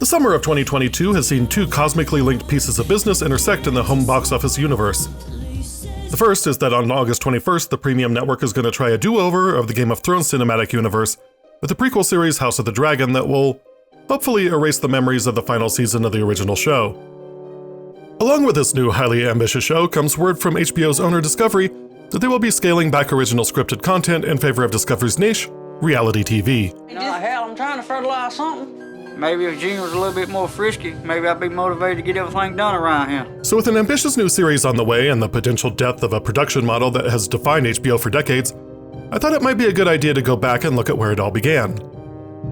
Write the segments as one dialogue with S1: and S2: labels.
S1: The summer of 2022 has seen two cosmically linked pieces of business intersect in the home box office universe. The first is that on August 21st, the Premium Network is going to try a do-over of the Game of Thrones cinematic universe with a prequel series, House of the Dragon, that will hopefully erase the memories of the final season of the original show. Along with this new highly ambitious show comes word from HBO's owner Discovery that they will be scaling back original scripted content in favor of Discovery's niche, reality TV.
S2: Hell, I'm trying to fertilize something. Maybe if Gene was a little bit more frisky, maybe I'd be motivated to get everything done around here.
S1: So with an ambitious new series on the way and the potential depth of a production model that has defined HBO for decades, I thought it might be a good idea to go back and look at where it all began.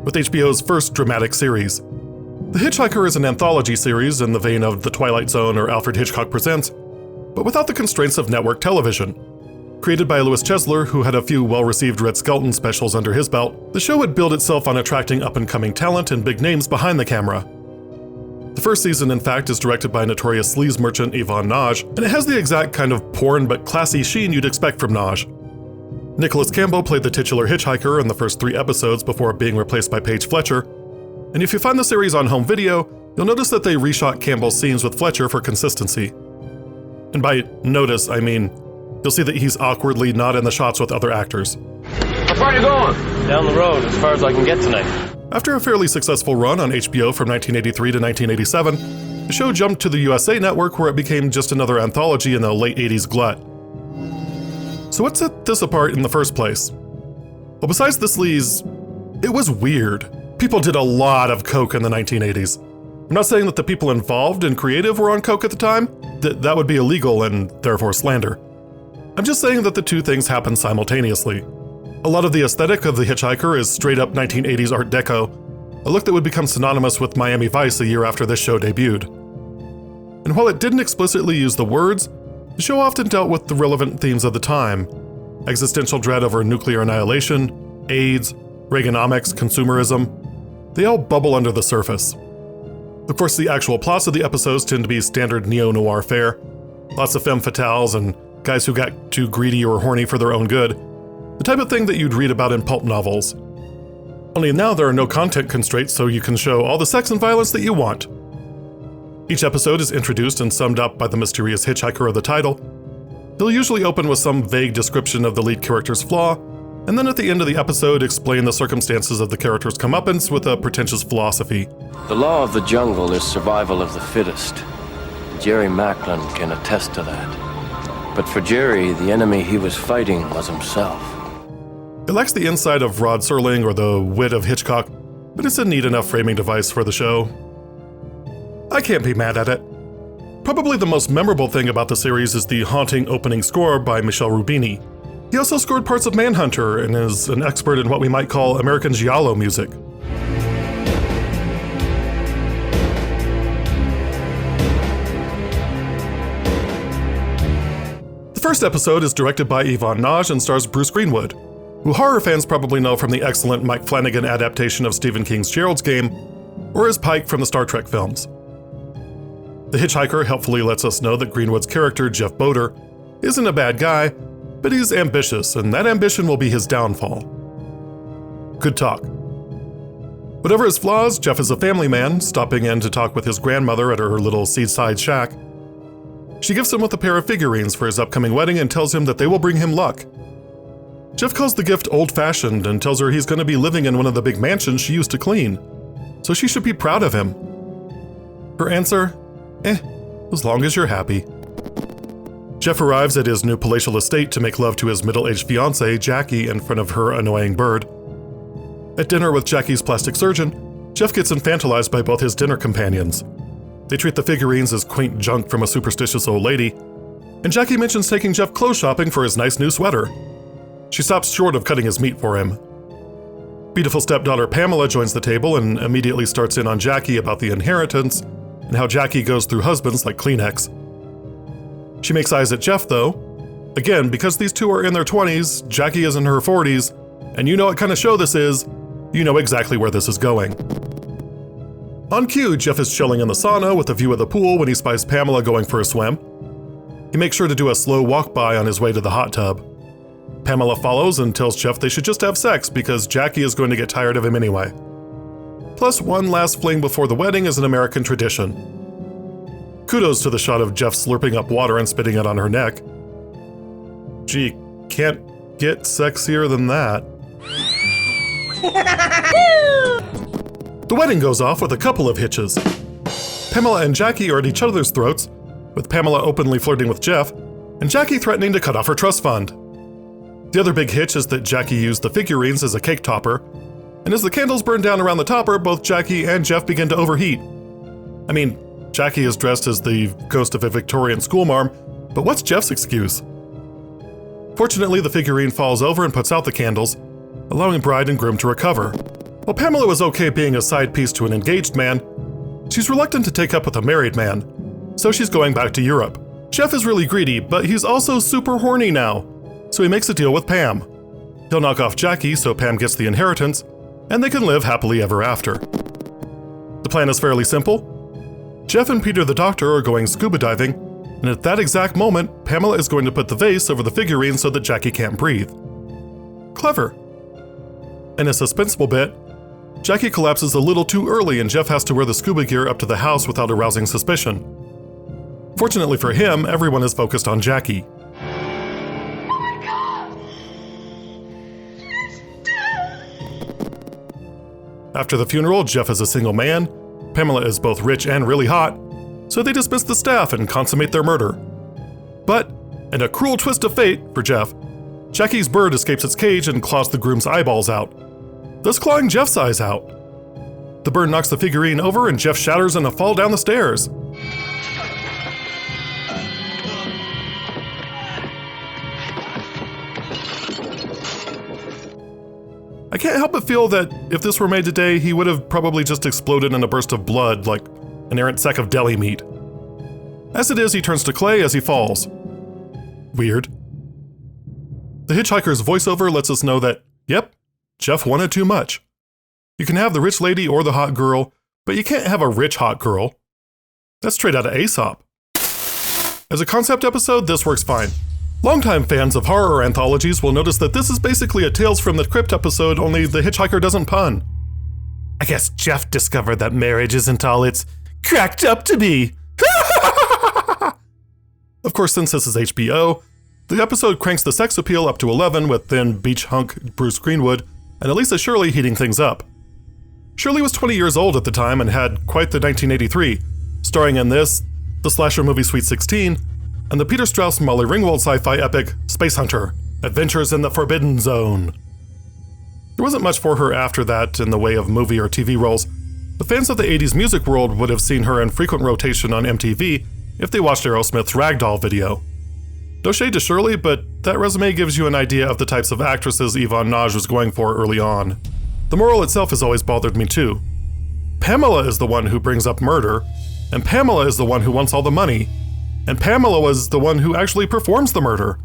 S1: With HBO's first dramatic series. The Hitchhiker is an anthology series in the vein of The Twilight Zone or Alfred Hitchcock Presents, but without the constraints of network television. Created by Chesler, who had a few well-received Red Skelton specials under his belt, the show would build itself on attracting up-and-coming talent and big names behind the camera. The first season, in fact, is directed by notorious sleaze merchant Yvonne Nagy, and it has the exact kind of porn but classy sheen you'd expect from Nagy. Nicholas Campbell played the titular Hitchhiker in the first 3 episodes before being replaced by Paige Fletcher, and if you find the series on home video, you'll notice that they reshot Campbell's scenes with Fletcher for consistency. And by notice, I mean you'll see that he's awkwardly not in the shots with other actors.
S3: How far are you going? Down the road, as far as I can get tonight.
S1: After a fairly successful run on HBO from 1983 to 1987, the show jumped to the USA Network where it became just another anthology in the late 80s glut. So what set this apart in the first place? Well, besides the sleaze, it was weird. People did a lot of coke in the 1980s. I'm not saying that the people involved in creative were on coke at the time. That would be illegal and therefore slander. I'm just saying that the two things happened simultaneously. A lot of the aesthetic of The Hitchhiker is straight-up 1980s Art Deco, a look that would become synonymous with Miami Vice a year after this show debuted. And while it didn't explicitly use the words, the show often dealt with the relevant themes of the time: existential dread over nuclear annihilation, AIDS, Reaganomics, consumerism. They all bubble under the surface. Of course, the actual plots of the episodes tend to be standard neo-noir fare. Lots of femme fatales and guys who got too greedy or horny for their own good. The type of thing that you'd read about in pulp novels. Only now there are no content constraints, so you can show all the sex and violence that you want. Each episode is introduced and summed up by the mysterious hitchhiker of the title. They'll usually open with some vague description of the lead character's flaw, and then at the end of the episode explain the circumstances of the character's comeuppance with a pretentious philosophy.
S4: The law of the jungle is survival of the fittest. Jerry Macklin can attest to that. But for Jerry, the enemy he was fighting was himself.
S1: It lacks the insight of Rod Serling or the wit of Hitchcock, but it's a neat enough framing device for the show. I can't be mad at it. Probably the most memorable thing about the series is the haunting opening score by Michel Rubini. He also scored parts of Manhunter and is an expert in what we might call American giallo music. The first episode is directed by Yvonne Nagy and stars Bruce Greenwood, who horror fans probably know from the excellent Mike Flanagan adaptation of Stephen King's Gerald's Game, or as Pike from the Star Trek films. The Hitchhiker helpfully lets us know that Greenwood's character, Jeff Boder, isn't a bad guy, but he's ambitious, and that ambition will be his downfall. Good talk. Whatever his flaws, Jeff is a family man, stopping in to talk with his grandmother at her little seaside shack. She gifts him with a pair of figurines for his upcoming wedding and tells him that they will bring him luck. Jeff calls the gift old-fashioned and tells her he's going to be living in one of the big mansions she used to clean, so she should be proud of him. Her answer? As long as you're happy. Jeff arrives at his new palatial estate to make love to his middle-aged fiancée, Jackie, in front of her annoying bird. At dinner with Jackie's plastic surgeon, Jeff gets infantilized by both his dinner companions. They treat the figurines as quaint junk from a superstitious old lady, and Jackie mentions taking Jeff clothes shopping for his nice new sweater. She stops short of cutting his meat for him. Beautiful stepdaughter Pamela joins the table and immediately starts in on Jackie about the inheritance and how Jackie goes through husbands like Kleenex. She makes eyes at Jeff, though. Again, because these two are in their 20s, Jackie is in her 40s, and you know what kind of show this is, you know exactly where this is going. On cue, Jeff is chilling in the sauna with a view of the pool when he spies Pamela going for a swim. He makes sure to do a slow walk-by on his way to the hot tub. Pamela follows and tells Jeff they should just have sex because Jackie is going to get tired of him anyway. Plus, one last fling before the wedding is an American tradition. Kudos to the shot of Jeff slurping up water and spitting it on her neck. Gee, can't get sexier than that. The wedding goes off with a couple of hitches. Pamela and Jackie are at each other's throats, with Pamela openly flirting with Jeff, and Jackie threatening to cut off her trust fund. The other big hitch is that Jackie used the figurines as a cake topper, and as the candles burn down around the topper, both Jackie and Jeff begin to overheat. I mean, Jackie is dressed as the ghost of a Victorian schoolmarm, but what's Jeff's excuse? Fortunately, the figurine falls over and puts out the candles, allowing bride and groom to recover. While Pamela was okay being a side piece to an engaged man, she's reluctant to take up with a married man, so she's going back to Europe. Jeff is really greedy, but he's also super horny now, so he makes a deal with Pam. He'll knock off Jackie so Pam gets the inheritance, and they can live happily ever after. The plan is fairly simple. Jeff and Peter the doctor are going scuba diving, and at that exact moment, Pamela is going to put the vase over the figurine so that Jackie can't breathe. Clever. In a suspenseful bit, Jackie collapses a little too early and Jeff has to wear the scuba gear up to the house without arousing suspicion. Fortunately for him, everyone is focused on Jackie. After the funeral, Jeff is a single man, Pamela is both rich and really hot, so they dismiss the staff and consummate their murder. But, in a cruel twist of fate for Jeff, Jackie's bird escapes its cage and claws the groom's eyeballs out, thus clawing Jeff's eyes out. The bird knocks the figurine over and Jeff shatters in a fall down the stairs. I can't help but feel that if this were made today, he would have probably just exploded in a burst of blood like an errant sack of deli meat. As it is, he turns to clay as he falls. Weird. The Hitchhiker's voiceover lets us know that, yep, Jeff wanted too much. You can have the rich lady or the hot girl, but you can't have a rich hot girl. That's straight out of Aesop. As a concept episode, this works fine. Longtime fans of horror anthologies will notice that this is basically a Tales from the Crypt episode, only the Hitchhiker doesn't pun. I guess Jeff discovered that marriage isn't all it's cracked up to be. Of course, since this is HBO, the episode cranks the sex appeal up to 11 with then beach hunk Bruce Greenwood and Alesia Shirley heating things up. Shirley was 20 years old at the time and had quite the 1983, starring in this, the slasher movie Sweet 16, and the Peter Strauss and Molly Ringwald sci-fi epic Space Hunter: Adventures in the Forbidden Zone. There wasn't much for her after that in the way of movie or TV roles, but fans of the 80s music world would have seen her in frequent rotation on MTV if they watched Aerosmith's Ragdoll video. No shade to Shirley, but that resume gives you an idea of the types of actresses Yvonne Nagy was going for early on. The moral itself has always bothered me too. Pamela is the one who brings up murder, and Pamela is the one who wants all the money, and Pamela was the one who actually performs the murder.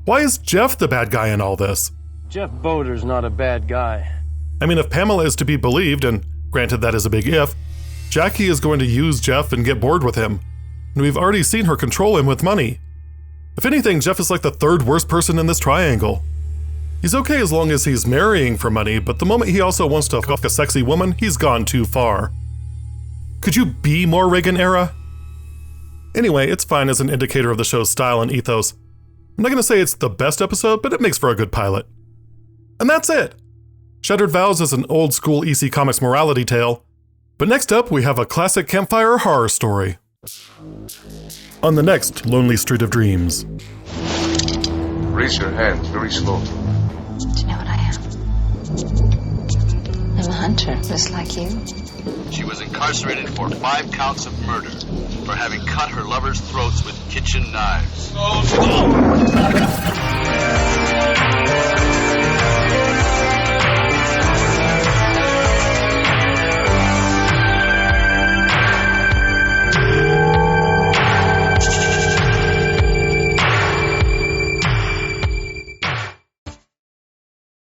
S1: Why is Jeff the bad guy in all this?
S3: Jeff Boder's not a bad guy.
S1: I mean, if Pamela is to be believed, and granted that is a big if, Jackie is going to use Jeff and get bored with him, and we've already seen her control him with money. If anything, Jeff is like the third worst person in this triangle. He's okay as long as he's marrying for money, but the moment he also wants to fuck a sexy woman, he's gone too far. Could you be more Reagan era? Anyway, it's fine as an indicator of the show's style and ethos. I'm not going to say it's the best episode, but it makes for a good pilot. And that's it! Shattered Vows is an old-school EC Comics morality tale, but next up we have a classic campfire horror story. On the next Lonely Street of Dreams.
S5: Raise your hands very slowly.
S6: Do you know what I am? I'm a hunter, just like you.
S7: She was incarcerated for 5 counts of murder for having cut her lovers' throats with kitchen knives.